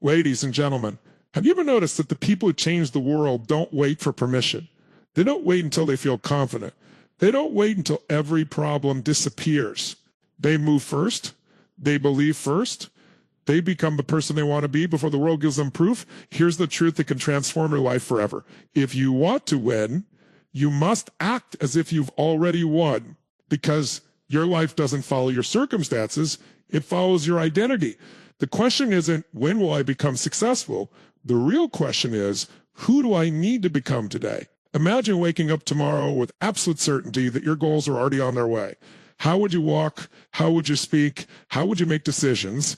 Ladies and gentlemen, have you ever noticed that the people who change the world don't wait for permission? They don't wait until they feel confident. They don't wait until every problem disappears. They move first. They believe first. They become the person they want to be before the world gives them proof. Here's the truth that can transform your life forever. If you want to win, you must act as if you've already won, because your life doesn't follow your circumstances. It follows your identity. The question isn't, when will I become successful? The real question is, who do I need to become today? Imagine waking up tomorrow with absolute certainty that your goals are already on their way. How would you walk? How would you speak? How would you make decisions?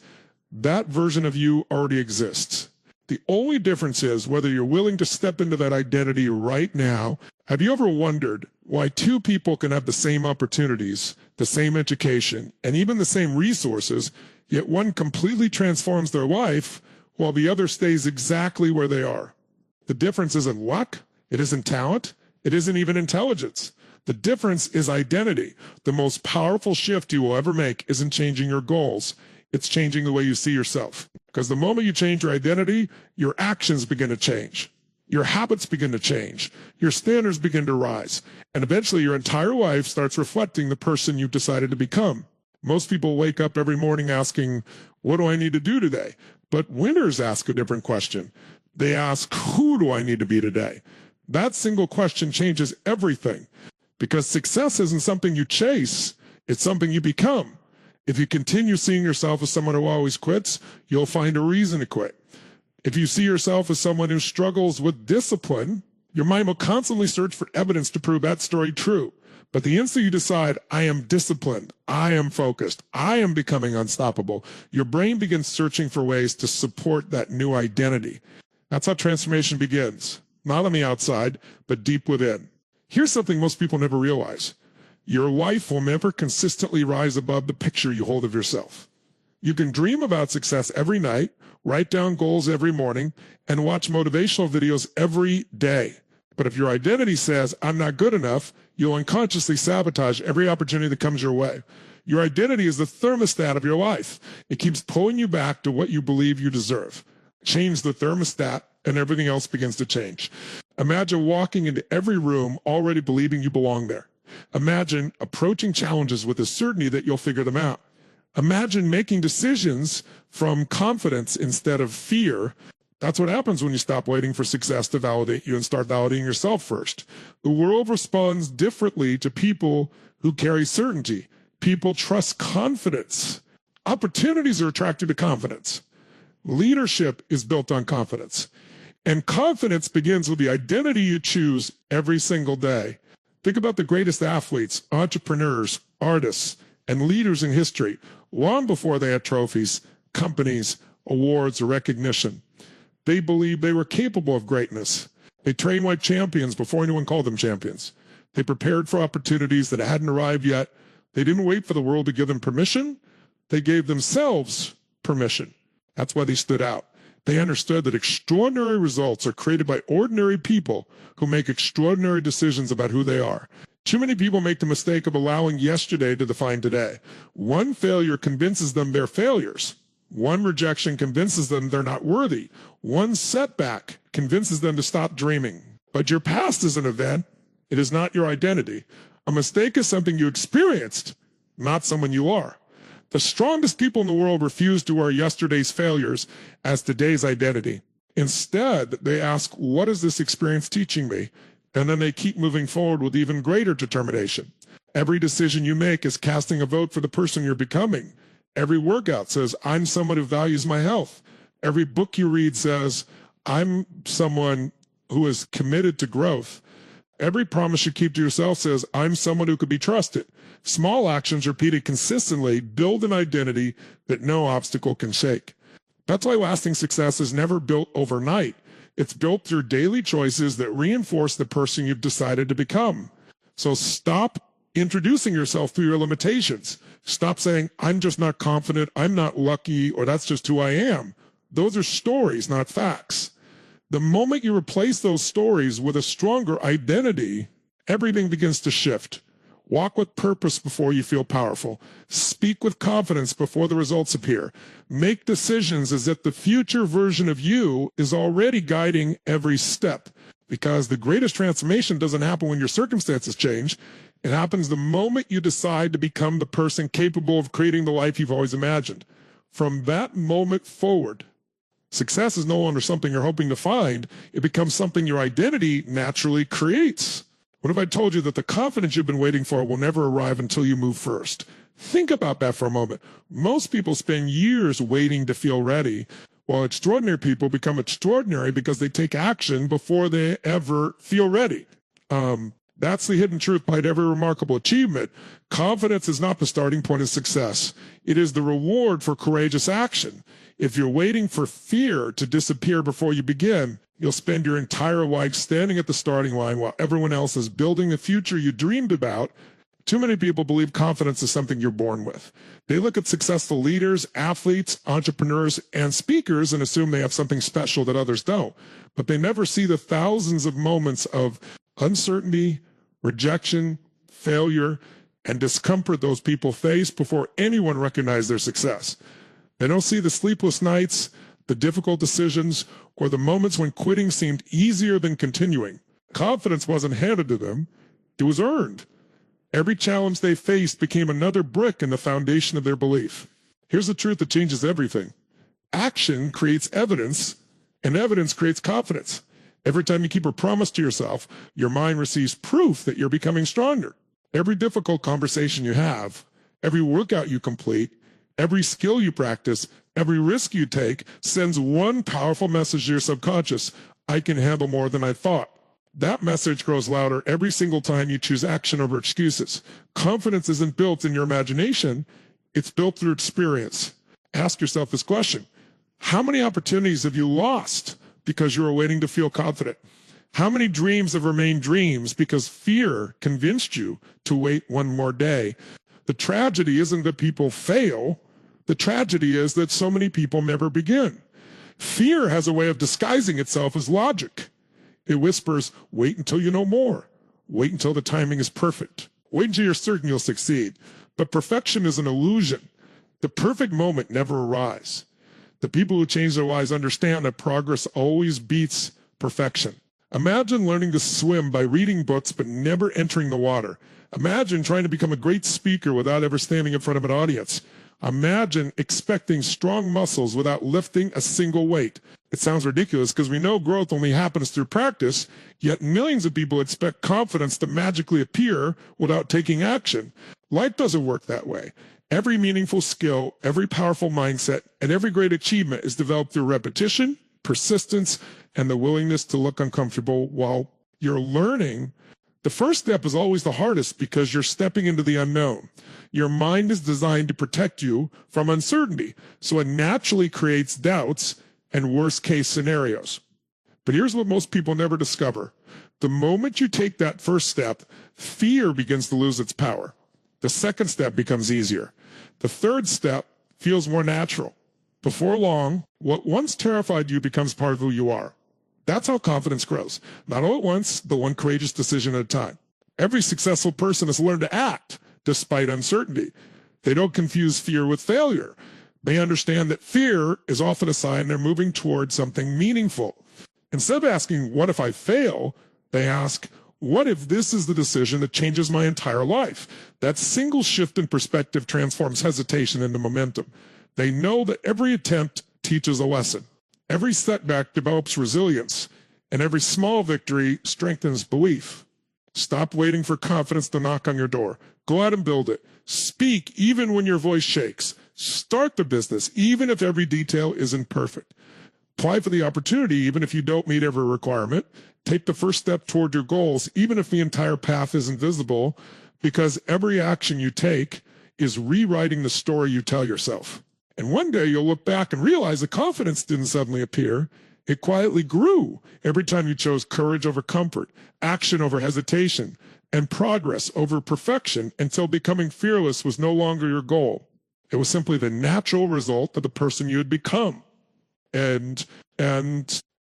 That version of you already exists. The only difference is whether you're willing to step into that identity right now. Have you ever wondered why two people can have the same opportunities, the same education, and even the same resources, yet one completely transforms their life while the other stays exactly where they are? The difference isn't luck. It isn't talent. It isn't even intelligence. The difference is identity. The most powerful shift you will ever make isn't changing your goals. It's changing the way you see yourself. Because the moment you change your identity, your actions begin to change. Your habits begin to change. Your standards begin to rise. And eventually your entire life starts reflecting the person you've decided to become. Most people wake up every morning asking, what do I need to do today? But winners ask a different question. They ask, who do I need to be today? That single question changes everything, because success isn't something you chase. It's something you become. If you continue seeing yourself as someone who always quits, you'll find a reason to quit. If you see yourself as someone who struggles with discipline, your mind will constantly search for evidence to prove that story true. But the instant you decide, I am disciplined, I am focused, I am becoming unstoppable, your brain begins searching for ways to support that new identity. That's how transformation begins. Not on the outside, but deep within. Here's something most people never realize. Your life will never consistently rise above the picture you hold of yourself. You can dream about success every night, write down goals every morning, and watch motivational videos every day. But if your identity says, I'm not good enough, you'll unconsciously sabotage every opportunity that comes your way. Your identity is the thermostat of your life. It keeps pulling you back to what you believe you deserve. Change the thermostat, and everything else begins to change. Imagine walking into every room already believing you belong there. Imagine approaching challenges with a certainty that you'll figure them out. Imagine making decisions from confidence instead of fear. That's what happens when you stop waiting for success to validate you and start validating yourself first. The world responds differently to people who carry certainty. People trust confidence. Opportunities are attracted to confidence. Leadership is built on confidence. And confidence begins with the identity you choose every single day. Think about the greatest athletes, entrepreneurs, artists, and leaders in history, long before they had trophies, companies, awards, or recognition. They believed they were capable of greatness. They trained like champions before anyone called them champions. They prepared for opportunities that hadn't arrived yet. They didn't wait for the world to give them permission. They gave themselves permission. That's why they stood out. They understood that extraordinary results are created by ordinary people who make extraordinary decisions about who they are. Too many people make the mistake of allowing yesterday to define today. One failure convinces them they're failures. One rejection convinces them they're not worthy. One setback convinces them to stop dreaming. But your past is an event. It is not your identity. A mistake is something you experienced, not someone you are. The strongest people in the world refuse to wear yesterday's failures as today's identity. Instead, they ask, what is this experience teaching me? And then they keep moving forward with even greater determination. Every decision you make is casting a vote for the person you're becoming. Every workout says, I'm someone who values my health. Every book you read says, I'm someone who is committed to growth. Every promise you keep to yourself says, I'm someone who could be trusted. Small actions repeated consistently build an identity that no obstacle can shake. That's why lasting success is never built overnight. It's built through daily choices that reinforce the person you've decided to become. So stop introducing yourself through your limitations. Stop saying, I'm just not confident, I'm not lucky, or that's just who I am. Those are stories, not facts. The moment you replace those stories with a stronger identity, everything begins to shift. Walk with purpose before you feel powerful. Speak with confidence before the results appear. Make decisions as if the future version of you is already guiding every step. Because the greatest transformation doesn't happen when your circumstances change. It happens the moment you decide to become the person capable of creating the life you've always imagined. From that moment forward, success is no longer something you're hoping to find. It becomes something your identity naturally creates. What if I told you that the confidence you've been waiting for will never arrive until you move first? Think about that for a moment. Most people spend years waiting to feel ready, while extraordinary people become extraordinary because they take action before they ever feel ready. That's the hidden truth behind every remarkable achievement. Confidence is not the starting point of success. It is the reward for courageous action. If you're waiting for fear to disappear before you begin, you'll spend your entire life standing at the starting line while everyone else is building the future you dreamed about. Too many people believe confidence is something you're born with. They look at successful leaders, athletes, entrepreneurs, and speakers and assume they have something special that others don't. But they never see the thousands of moments of uncertainty, rejection, failure, and discomfort those people face before anyone recognizes their success. They don't see the sleepless nights, the difficult decisions, or the moments when quitting seemed easier than continuing. Confidence wasn't handed to them, it was earned. Every challenge they faced became another brick in the foundation of their belief. Here's the truth that changes everything. Action creates evidence, and evidence creates confidence. Every time you keep a promise to yourself, your mind receives proof that you're becoming stronger. Every difficult conversation you have, every workout you complete, every skill you practice, every risk you take sends one powerful message to your subconscious: I can handle more than I thought. That message grows louder every single time you choose action over excuses. Confidence isn't built in your imagination, it's built through experience. Ask yourself this question: how many opportunities have you lost because you were waiting to feel confident? How many dreams have remained dreams because fear convinced you to wait one more day? The tragedy isn't that people fail. The tragedy is that so many people never begin. Fear has a way of disguising itself as logic. It whispers, wait until you know more. Wait until the timing is perfect. Wait until you're certain you'll succeed. But perfection is an illusion. The perfect moment never arrives. The people who change their lives understand that progress always beats perfection. Imagine learning to swim by reading books but never entering the water. Imagine trying to become a great speaker without ever standing in front of an audience. Imagine expecting strong muscles without lifting a single weight. It sounds ridiculous because we know growth only happens through practice, yet millions of people expect confidence to magically appear without taking action. Life doesn't work that way. Every meaningful skill, every powerful mindset, and every great achievement is developed through repetition, persistence, and the willingness to look uncomfortable while you're learning. The first step is always the hardest because you're stepping into the unknown. Your mind is designed to protect you from uncertainty, so it naturally creates doubts and worst-case scenarios. But here's what most people never discover. The moment you take that first step, fear begins to lose its power. The second step becomes easier. The third step feels more natural. Before long, what once terrified you becomes part of who you are. That's how confidence grows. Not all at once, but one courageous decision at a time. Every successful person has learned to act despite uncertainty. They don't confuse fear with failure. They understand that fear is often a sign they're moving towards something meaningful. Instead of asking, what if I fail? They ask, what if this is the decision that changes my entire life? That single shift in perspective transforms hesitation into momentum. They know that every attempt teaches a lesson. Every setback develops resilience, and every small victory strengthens belief. Stop waiting for confidence to knock on your door. Go out and build it. Speak even when your voice shakes. Start the business even if every detail isn't perfect. Apply for the opportunity even if you don't meet every requirement. Take the first step toward your goals even if the entire path isn't visible, because every action you take is rewriting the story you tell yourself. And one day you'll look back and realize the confidence didn't suddenly appear. It quietly grew every time you chose courage over comfort, action over hesitation, and progress over perfection, until becoming fearless was no longer your goal. It was simply the natural result of the person you had become. And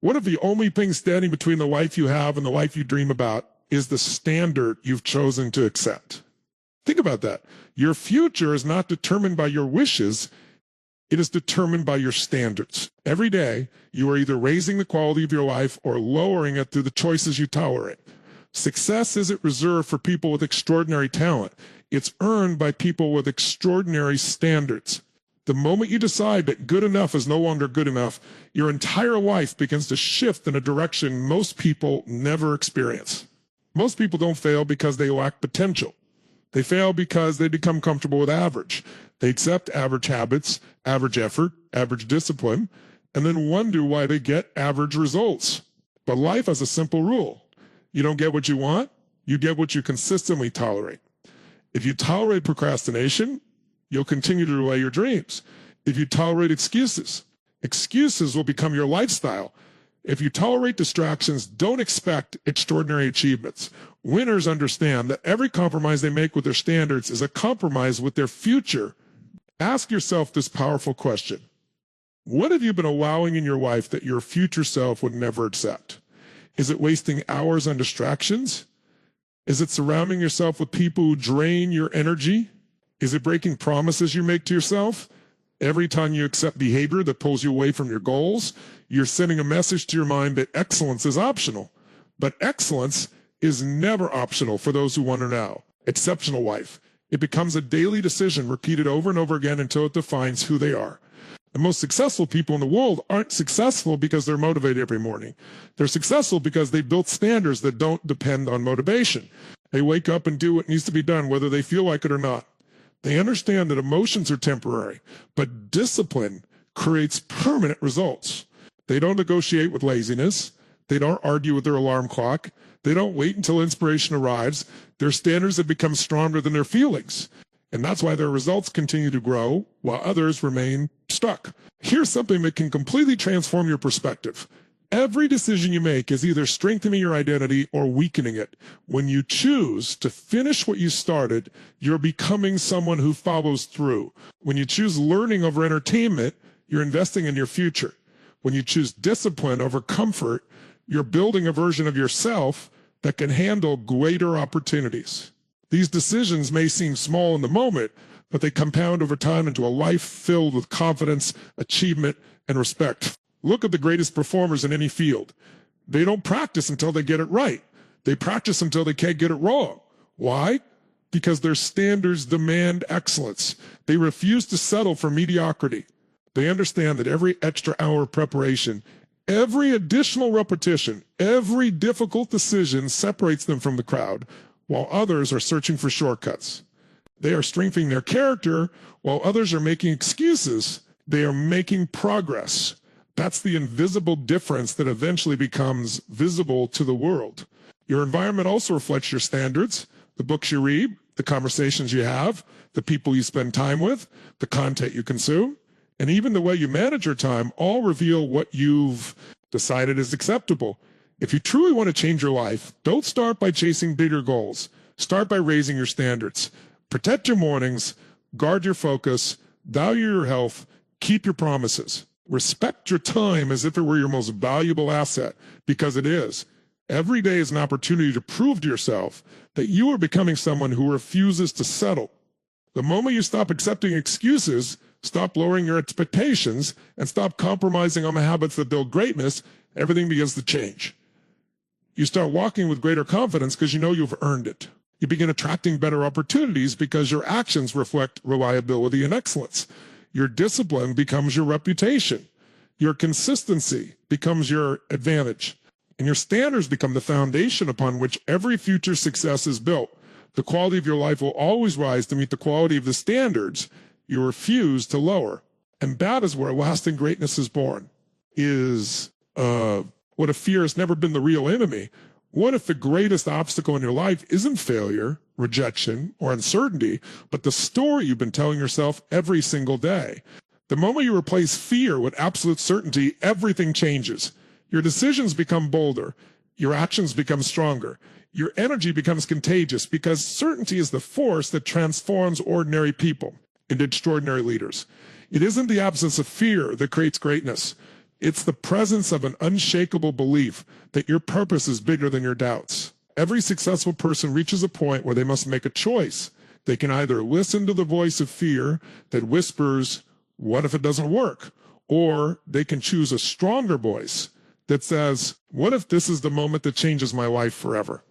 what if the only thing standing between the life you have and the life you dream about is the standard you've chosen to accept? Think about that. Your future is not determined by your wishes. It is determined by your standards. Every day, you are either raising the quality of your life or lowering it through the choices you tolerate. Success isn't reserved for people with extraordinary talent. It's earned by people with extraordinary standards. The moment you decide that good enough is no longer good enough, your entire life begins to shift in a direction most people never experience. Most people don't fail because they lack potential. They fail because they become comfortable with average. They accept average habits, average effort, average discipline, and then wonder why they get average results. But life has a simple rule. You don't get what you want, you get what you consistently tolerate. If you tolerate procrastination, you'll continue to delay your dreams. If you tolerate excuses, excuses will become your lifestyle. If you tolerate distractions, don't expect extraordinary achievements. Winners understand that every compromise they make with their standards is a compromise with their future. Ask yourself this powerful question. What have you been allowing in your life that your future self would never accept? Is it wasting hours on distractions? Is it surrounding yourself with people who drain your energy? Is it breaking promises you make to yourself? Every time you accept behavior that pulls you away from your goals, you're sending a message to your mind that excellence is optional. But excellence is never optional for those who want to know. Exceptional life. It becomes a daily decision repeated over and over again until it defines who they are. The most successful people in the world aren't successful because they're motivated every morning. They're successful because they built standards that don't depend on motivation. They wake up and do what needs to be done, whether they feel like it or not. They understand that emotions are temporary, but discipline creates permanent results. They don't negotiate with laziness. They don't argue with their alarm clock. They don't wait until inspiration arrives. Their standards have become stronger than their feelings. And that's why their results continue to grow while others remain stuck. Here's something that can completely transform your perspective. Every decision you make is either strengthening your identity or weakening it. When you choose to finish what you started, you're becoming someone who follows through. When you choose learning over entertainment, you're investing in your future. When you choose discipline over comfort, you're building a version of yourself that can handle greater opportunities. These decisions may seem small in the moment, but they compound over time into a life filled with confidence, achievement, and respect. Look at the greatest performers in any field. They don't practice until they get it right. They practice until they can't get it wrong. Why? Because their standards demand excellence. They refuse to settle for mediocrity. They understand that every extra hour of preparation, every additional repetition, every difficult decision separates them from the crowd, while others are searching for shortcuts. They are strengthening their character, while others are making excuses. They are making progress. That's the invisible difference that eventually becomes visible to the world. Your environment also reflects your standards, the books you read, the conversations you have, the people you spend time with, the content you consume, and even the way you manage your time all reveal what you've decided is acceptable. If you truly want to change your life, don't start by chasing bigger goals. Start by raising your standards. Protect your mornings, guard your focus, value your health, keep your promises. Respect your time as if it were your most valuable asset, because it is. Every day is an opportunity to prove to yourself that you are becoming someone who refuses to settle. The moment you stop accepting excuses, stop lowering your expectations, and stop compromising on the habits that build greatness, everything begins to change. You start walking with greater confidence because you know you've earned it. You begin attracting better opportunities because your actions reflect reliability and excellence. Your discipline becomes your reputation. Your consistency becomes your advantage. And your standards become the foundation upon which every future success is built. The quality of your life will always rise to meet the quality of the standards you refuse to lower. And that is where lasting greatness is born. What if fear has never been the real enemy? What if the greatest obstacle in your life isn't failure, rejection, or uncertainty, but the story you've been telling yourself every single day? The moment you replace fear with absolute certainty, everything changes. Your decisions become bolder. Your actions become stronger. Your energy becomes contagious because certainty is the force that transforms ordinary people into extraordinary leaders. It isn't the absence of fear that creates greatness. It's the presence of an unshakable belief that your purpose is bigger than your doubts. Every successful person reaches a point where they must make a choice. They can either listen to the voice of fear that whispers, what if it doesn't work? Or they can choose a stronger voice that says, what if this is the moment that changes my life forever?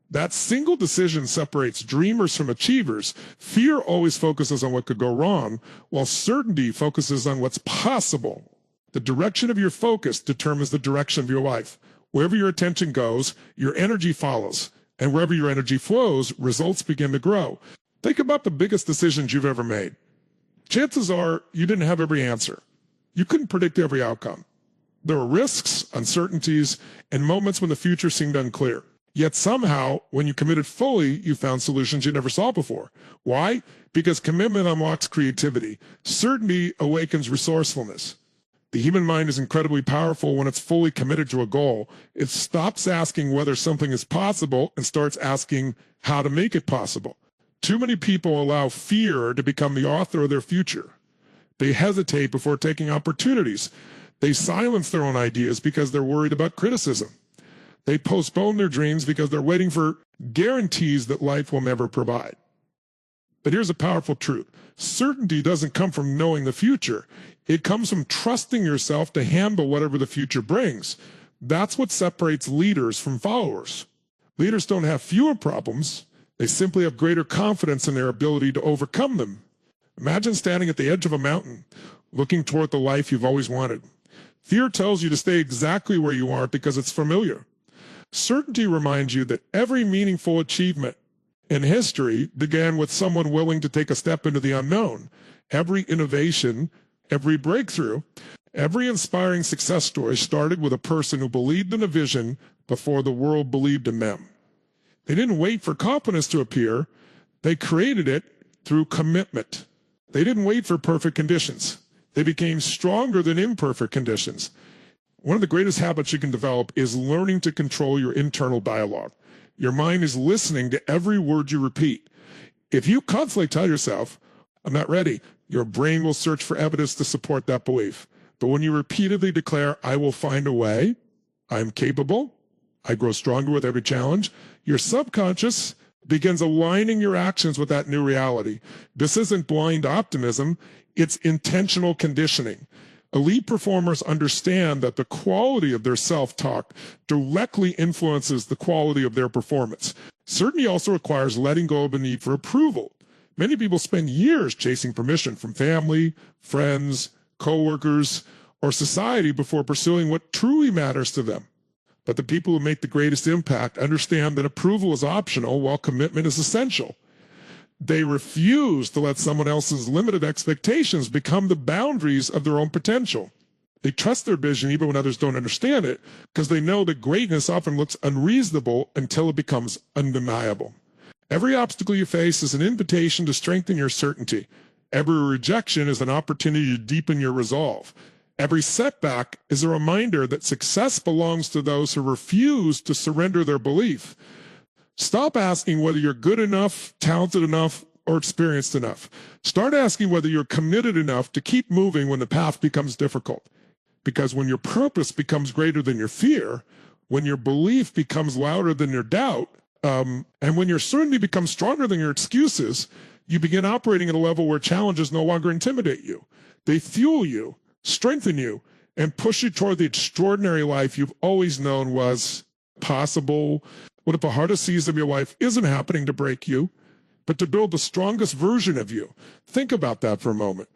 That single decision separates dreamers from achievers. Fear always focuses on what could go wrong, while certainty focuses on what's possible. The direction of your focus determines the direction of your life. Wherever your attention goes, your energy follows. And wherever your energy flows, results begin to grow. Think about the biggest decisions you've ever made. Chances are you didn't have every answer. You couldn't predict every outcome. There were risks, uncertainties, and moments when the future seemed unclear. Yet somehow, when you committed fully, you found solutions you never saw before. Why? Because commitment unlocks creativity. Certainty awakens resourcefulness. The human mind is incredibly powerful when it's fully committed to a goal. It stops asking whether something is possible and starts asking how to make it possible. Too many people allow fear to become the author of their future. They hesitate before taking opportunities. They silence their own ideas because they're worried about criticism. They postpone their dreams because they're waiting for guarantees that life will never provide. But here's a powerful truth. Certainty doesn't come from knowing the future. It comes from trusting yourself to handle whatever the future brings. That's what separates leaders from followers. Leaders don't have fewer problems. They simply have greater confidence in their ability to overcome them. Imagine standing at the edge of a mountain, looking toward the life you've always wanted. Fear tells you to stay exactly where you are because it's familiar. Certainty reminds you that every meaningful achievement in history began with someone willing to take a step into the unknown. Every innovation, every breakthrough, every inspiring success story started with a person who believed in a vision before the world believed in them. They didn't wait for confidence to appear. They created it through commitment. They didn't wait for perfect conditions. They became stronger than imperfect conditions. One of the greatest habits you can develop is learning to control your internal dialogue. Your mind is listening to every word you repeat. If you constantly tell yourself, I'm not ready, your brain will search for evidence to support that belief. But when you repeatedly declare, I will find a way, I'm capable, I grow stronger with every challenge, your subconscious begins aligning your actions with that new reality. This isn't blind optimism, it's intentional conditioning. Elite performers understand that the quality of their self-talk directly influences the quality of their performance. Certainty also requires letting go of the need for approval. Many people spend years chasing permission from family, friends, coworkers, or society before pursuing what truly matters to them. But the people who make the greatest impact understand that approval is optional while commitment is essential. They refuse to let someone else's limited expectations become the boundaries of their own potential. They trust their vision even when others don't understand it, because they know that greatness often looks unreasonable until it becomes undeniable. Every obstacle you face is an invitation to strengthen your certainty. Every rejection is an opportunity to deepen your resolve. Every setback is a reminder that success belongs to those who refuse to surrender their belief. Stop asking whether you're good enough, talented enough, or experienced enough. Start asking whether you're committed enough to keep moving when the path becomes difficult. Because when your purpose becomes greater than your fear, when your belief becomes louder than your doubt, and when your certainty becomes stronger than your excuses, you begin operating at a level where challenges no longer intimidate you. They fuel you, strengthen you, and push you toward the extraordinary life you've always known was possible. What if the hardest season of your life isn't happening to break you, but to build the strongest version of you? Think about that for a moment.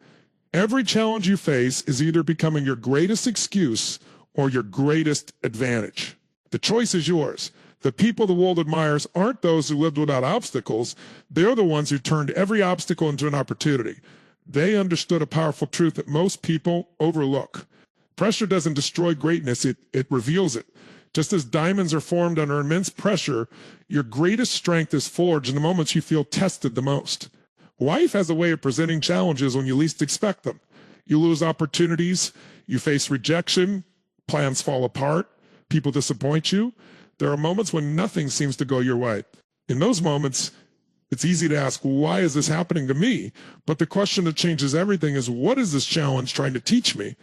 Every challenge you face is either becoming your greatest excuse or your greatest advantage. The choice is yours. The people the world admires aren't those who lived without obstacles. They're the ones who turned every obstacle into an opportunity. They understood a powerful truth that most people overlook. Pressure doesn't destroy greatness, it reveals it. Just as diamonds are formed under immense pressure, your greatest strength is forged in the moments you feel tested the most. Life has a way of presenting challenges when you least expect them. You lose opportunities, you face rejection, plans fall apart, people disappoint you. There are moments when nothing seems to go your way. In those moments, it's easy to ask, why is this happening to me? But the question that changes everything is, what is this challenge trying to teach me?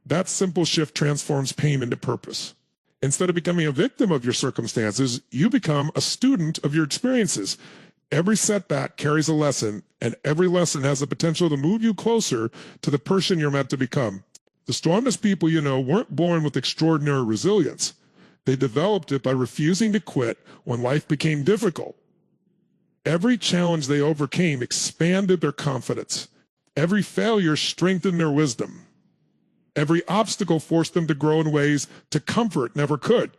That simple shift transforms pain into purpose. Instead of becoming a victim of your circumstances, you become a student of your experiences. Every setback carries a lesson, and every lesson has the potential to move you closer to the person you're meant to become. The strongest people you know weren't born with extraordinary resilience. They developed it by refusing to quit when life became difficult. Every challenge they overcame expanded their confidence. Every failure strengthened their wisdom. Every obstacle forced them to grow in ways to comfort never could.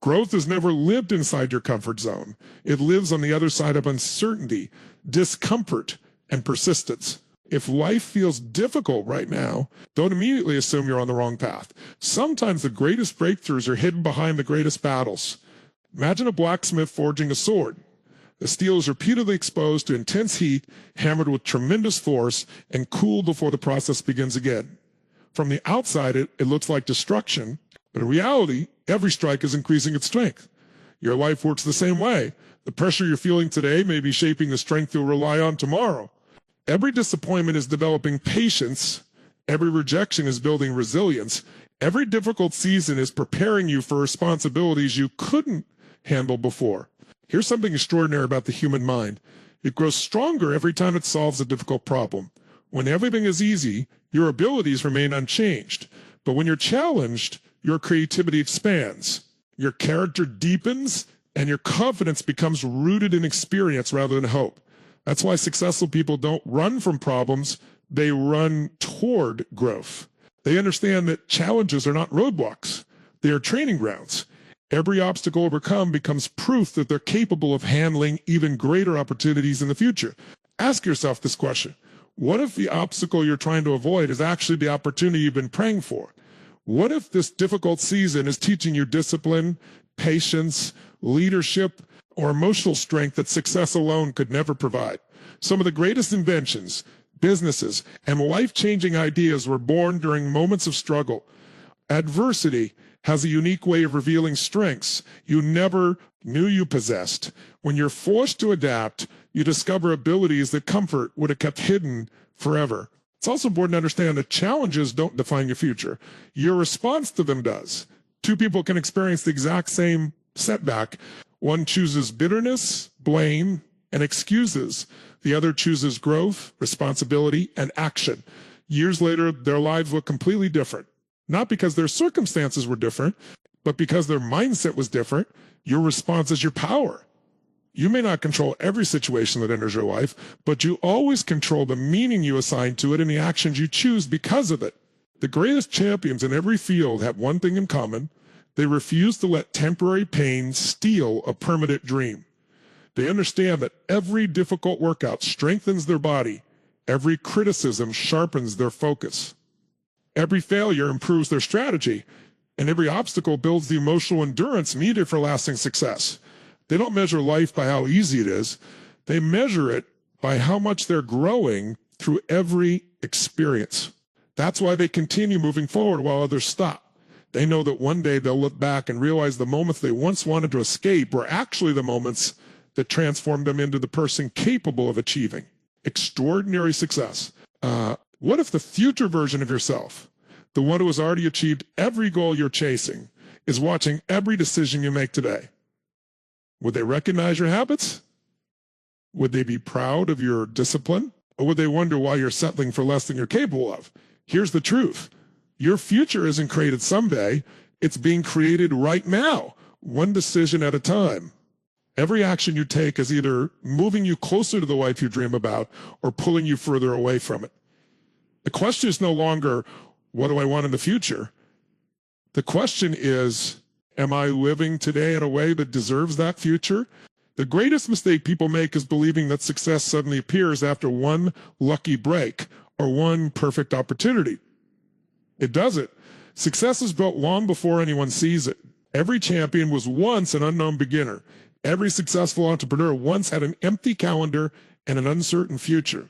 Growth has never lived inside your comfort zone. It lives on the other side of uncertainty, discomfort, and persistence. If life feels difficult right now, don't immediately assume you're on the wrong path. Sometimes the greatest breakthroughs are hidden behind the greatest battles. Imagine a blacksmith forging a sword. The steel is repeatedly exposed to intense heat, hammered with tremendous force, and cooled before the process begins again. From the outside, it looks like destruction, but in reality, every strike is increasing its strength. Your life works the same way. The pressure you're feeling today may be shaping the strength you'll rely on tomorrow. Every disappointment is developing patience. Every rejection is building resilience. Every difficult season is preparing you for responsibilities you couldn't handle before. Here's something extraordinary about the human mind. It grows stronger every time it solves a difficult problem. When everything is easy, your abilities remain unchanged. But when you're challenged, your creativity expands, your character deepens, and your confidence becomes rooted in experience rather than hope. That's why successful people don't run from problems, they run toward growth. They understand that challenges are not roadblocks, they are training grounds. Every obstacle overcome becomes proof that they're capable of handling even greater opportunities in the future. Ask yourself this question. What if the obstacle you're trying to avoid is actually the opportunity you've been praying for? What if this difficult season is teaching you discipline, patience, leadership, or emotional strength that success alone could never provide? Some of the greatest inventions, businesses, and life-changing ideas were born during moments of struggle. Adversity has a unique way of revealing strengths you never knew you possessed. When you're forced to adapt, you discover abilities that comfort would have kept hidden forever. It's also important to understand that challenges don't define your future. Your response to them does. Two people can experience the exact same setback. One chooses bitterness, blame, and excuses. The other chooses growth, responsibility, and action. Years later, their lives look completely different. Not because their circumstances were different, but because their mindset was different. Your response is your power. You may not control every situation that enters your life, but you always control the meaning you assign to it and the actions you choose because of it. The greatest champions in every field have one thing in common. They refuse to let temporary pain steal a permanent dream. They understand that every difficult workout strengthens their body. Every criticism sharpens their focus. Every failure improves their strategy, and every obstacle builds the emotional endurance needed for lasting success. They don't measure life by how easy it is. They measure it by how much they're growing through every experience. That's why they continue moving forward while others stop. They know that one day they'll look back and realize the moments they once wanted to escape were actually the moments that transformed them into the person capable of achieving extraordinary success. What if the future version of yourself, the one who has already achieved every goal you're chasing, is watching every decision you make today? Would they recognize your habits? Would they be proud of your discipline? Or would they wonder why you're settling for less than you're capable of? Here's the truth. Your future isn't created someday. It's being created right now, one decision at a time. Every action you take is either moving you closer to the life you dream about or pulling you further away from it. The question is no longer, what do I want in the future? The question is, am I living today in a way that deserves that future? The greatest mistake people make is believing that success suddenly appears after one lucky break or one perfect opportunity. It doesn't. Success is built long before anyone sees it. Every champion was once an unknown beginner. Every successful entrepreneur once had an empty calendar and an uncertain future.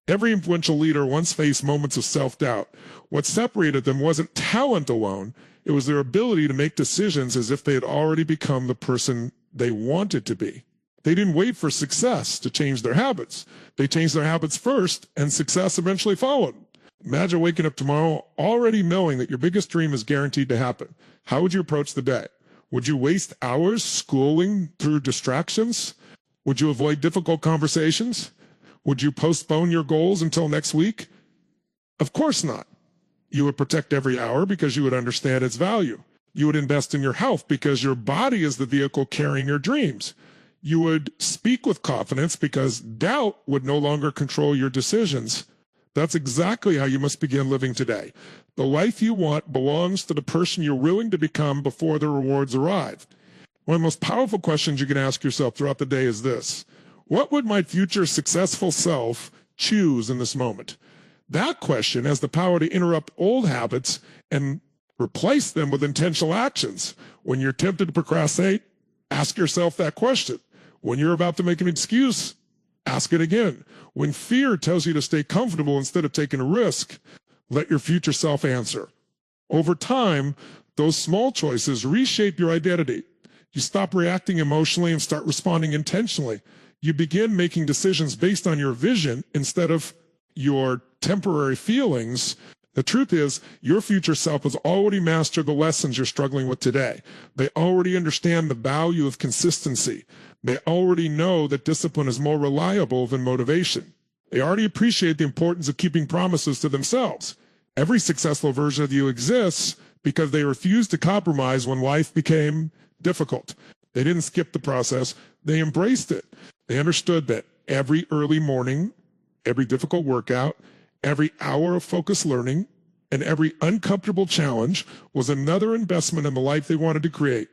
Every influential leader once faced moments of self-doubt. What separated them wasn't talent alone. It was their ability to make decisions as if they had already become the person they wanted to be. They didn't wait for success to change their habits. They changed their habits first, and success eventually followed. Imagine waking up tomorrow already knowing that your biggest dream is guaranteed to happen. How would you approach the day? Would you waste hours scrolling through distractions? Would you avoid difficult conversations? Would you postpone your goals until next week? Of course not. You would protect every hour because you would understand its value. You would invest in your health because your body is the vehicle carrying your dreams. You would speak with confidence because doubt would no longer control your decisions. That's exactly how you must begin living today. The life you want belongs to the person you're willing to become before the rewards arrive. One of the most powerful questions you can ask yourself throughout the day is this: what would my future successful self choose in this moment? That question has the power to interrupt old habits and replace them with intentional actions. When you're tempted to procrastinate, ask yourself that question. When you're about to make an excuse, ask it again. When fear tells you to stay comfortable instead of taking a risk, let your future self answer. Over time, those small choices reshape your identity. You stop reacting emotionally and start responding intentionally. You begin making decisions based on your vision instead of your temporary feelings. The truth is, your future self has already mastered the lessons you're struggling with today. They already understand the value of consistency. They already know that discipline is more reliable than motivation. They already appreciate the importance of keeping promises to themselves. Every successful version of you exists because they refused to compromise when life became difficult. They didn't skip the process. They embraced it. They understood that every early morning, every difficult workout, every hour of focused learning, and every uncomfortable challenge was another investment in the life they wanted to create.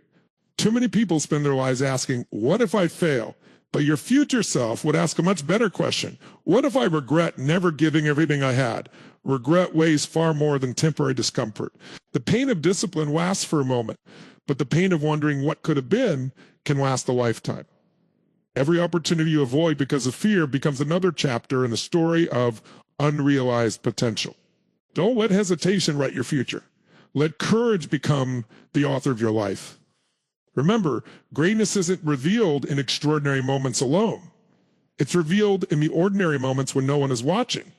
Too many people spend their lives asking, what if I fail? But your future self would ask a much better question. What if I regret never giving everything I had? Regret weighs far more than temporary discomfort. The pain of discipline lasts for a moment, but the pain of wondering what could have been can last a lifetime. Every opportunity you avoid because of fear becomes another chapter in the story of unrealized potential. Don't let hesitation write your future. Let courage become the author of your life. Remember, greatness isn't revealed in extraordinary moments alone. It's revealed in the ordinary moments when no one is watching.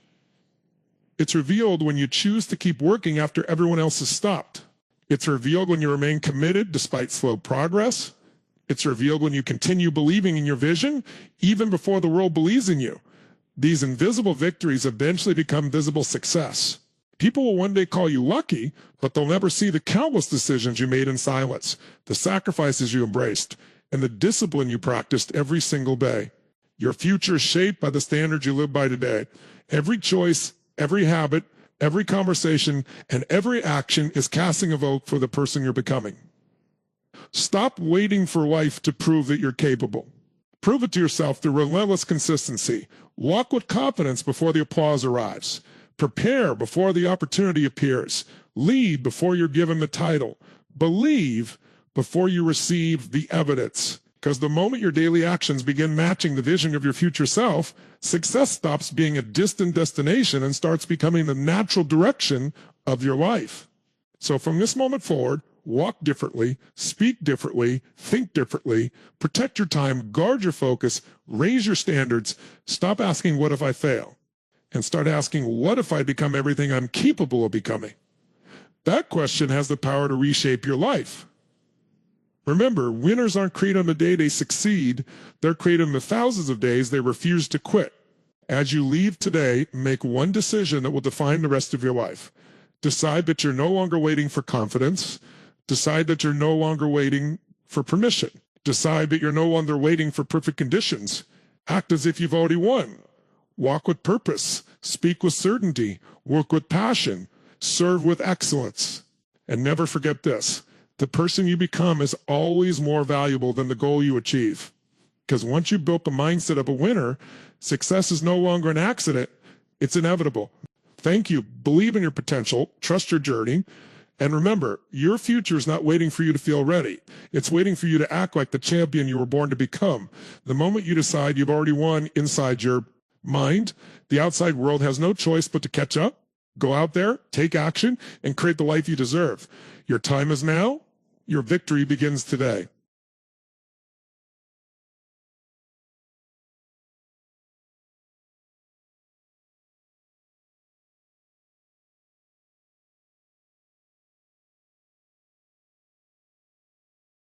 It's revealed when you choose to keep working after everyone else has stopped. It's revealed when you remain committed despite slow progress. It's revealed when you continue believing in your vision, even before the world believes in you. These invisible victories eventually become visible success. People will one day call you lucky, but they'll never see the countless decisions you made in silence, the sacrifices you embraced, and the discipline you practiced every single day. Your future is shaped by the standards you live by today. Every choice, every habit, every conversation, and every action is casting a vote for the person you're becoming. Stop waiting for life to prove that you're capable. Prove it to yourself through relentless consistency. Walk with confidence before the applause arrives. Prepare before the opportunity appears. Lead before you're given the title. Believe before you receive the evidence. Because the moment your daily actions begin matching the vision of your future self, success stops being a distant destination and starts becoming the natural direction of your life. So from this moment forward, walk differently, speak differently, think differently, protect your time, guard your focus, raise your standards, stop asking, what if I fail? And start asking, what if I become everything I'm capable of becoming? That question has the power to reshape your life. Remember, winners aren't created on the day they succeed. They're created in the thousands of days they refuse to quit. As you leave today, make one decision that will define the rest of your life. Decide that you're no longer waiting for confidence. Decide that you're no longer waiting for permission. Decide that you're no longer waiting for perfect conditions. Act as if you've already won. Walk with purpose. Speak with certainty. Work with passion. Serve with excellence. And never forget this. The person you become is always more valuable than the goal you achieve. Because once you've built the mindset of a winner, success is no longer an accident. It's inevitable. Thank you. Believe in your potential. Trust your journey. And remember, your future is not waiting for you to feel ready. It's waiting for you to act like the champion you were born to become. The moment you decide you've already won inside your mind, the outside world has no choice but to catch up, go out there, take action, and create the life you deserve. Your time is now. Your victory begins today.